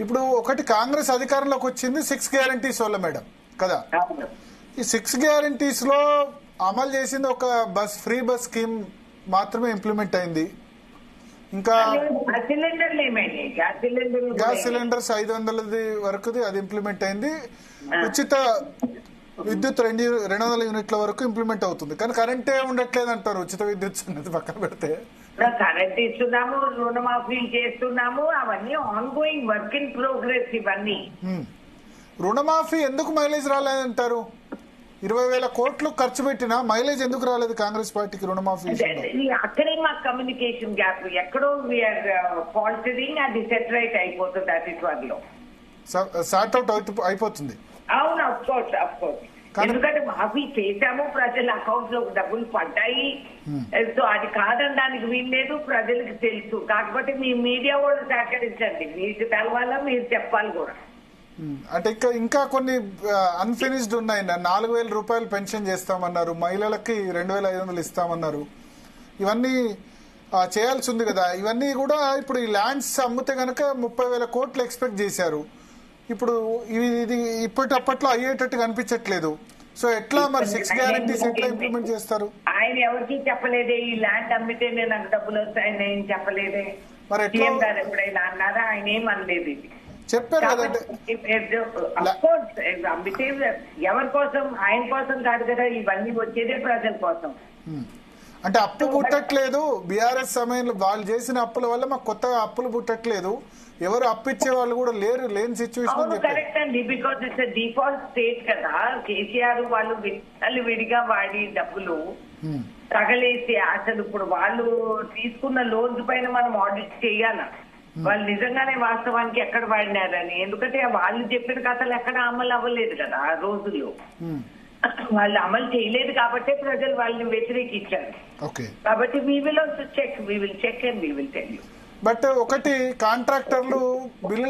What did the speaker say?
ఇప్పుడు ఒకటి కాంగ్రెస్ అధికారంలోకి వచ్చింది 6 గ్యారంటీస్ వల్ల మేడం కదా. ఈ 6 గ్యారంటీస్ లో అమలు చేసింది ఒక ఫ్రీ బస్ స్కీమ్ మాత్రమే ఇంప్లిమెంట్ అయింది. ఇంకా గ్యాస్ సిలిండర్స్ 500 వరకు అది ఇంప్లిమెంట్ అయింది. ఉచిత విద్యుత్ 200 యూనిట్ల వరకు ఇంప్లిమెంట్ అవుతుంది. కానీ కరెంటే ఉండట్లేదు అంటారు. ఉచిత విద్యుత్ అనేది పక్కన పెడితే కరెంట్ ఇస్తున్నాము, రుణమాఫీ చేస్తున్నాము, అవన్నీ on going work in progress. ఇవన్నీ రుణమాఫీ ఎందుకు మైలేజ్ రాలేదంటారు? 20,000 కోట్లు ఖర్చు పెట్టినా మైలేజ్ ఎందుకు రాలేదు కాంగ్రెస్ పార్టీకి రుణమాఫీ? అక్కడే మా కమ్యూనికేషన్ గ్యాప్ ఎక్కడో వీఆర్ ఫాల్టరింగ్. అది సెట్ రైట్ అయిపోతుంది అతి త్వరలో, సార్ట్ అవుట్ అయిపోతుంది. అవును, అఫ్ కోర్స్. ఎందుకంటే మాఫీ చేశాము, ప్రజల అకౌంట్ లో డబ్బులు పడ్డాయి. సో అది కాదనడానికి వీల్లేదు, ప్రజలకు తెలుసు. కాకపోతే మీ మీడియా వాళ్ళు సహకరించండి, మీకు తెలవాలా, మీరు చెప్పాలి కూడా. అంటే ఇంకా కొన్ని అన్ఫినిష్డ్ ఉన్నాయి. 4,000 రూపాయలు పెన్షన్ చేస్తామన్నారు, మహిళలకి 2,500 ఇస్తామన్నారు. ఇవన్నీ చేయాల్సి ఉంది కదా. ఇవన్నీ కూడా ఇప్పుడు ఈ ల్యాండ్స్ అమ్మితే గనక 30,000 కోట్లు ఎక్స్పెక్ట్ చేశారు. ఇప్పుడు ఇది ఇప్పటికప్పట్లో అయ్యేటట్టుగా అనిపించట్లేదు. సో ఎట్లా మరి 6 గ్యారంటీస్ ఎట్లా ఇంప్లిమెంట్ చేస్తారు? ఆయన ఎవరికి చెప్పలేదే ఈ ల్యాండ్ అమ్మితే నాకు డబ్బులు వస్తాయని ఏం చెప్పలేదే. మరి ఎట్లా ఎప్పుడైనా అన్నారా? ఆయన ఏం అనలేదు. ఇది చెప్పారు కదంటే అమ్మితే ఎవరి కోసం? ఆయన కోసం కాదు కదా, ఇవన్నీ వచ్చేదే ప్రజల కోసం. అంటే అప్పు పుట్టట్లేదు. బీఆర్ఎస్ సమయంలో వాళ్ళు చేసిన అప్పుల వల్ల మాకు కొత్తగా అప్పులు పుట్టట్లేదు, ఎవరు అప్పిచ్చే వాళ్ళు కూడా లేని సిచ్యువేషన్. కరెక్ట్ అండి, బికాస్ ఇట్స్ డిఫాల్ట్ స్టేట్ కదా. కేసీఆర్ వాళ్ళు విడిగా వాడి డబ్బులు తగలేసి అసలు ఇప్పుడు వాళ్ళు తీసుకున్న లోన్స్ పైన మనం ఆడిట్ చేయాలా, వాళ్ళు నిజంగానే వాస్తవానికి ఎక్కడ వాడినారని. ఎందుకంటే వాళ్ళు చెప్పిన కథలు ఎక్కడ అమలు అవ్వలేదు కదా ఆ రోజుల్లో. వాళ్ళు అమలు చేయలేదు కాబట్టి ప్రజలు వాళ్ళని వ్యతిరేకించారు. కాబట్టి we will also check, we will check and we will tell you. But ఒకటి కాంట్రాక్టర్లు బిల్లు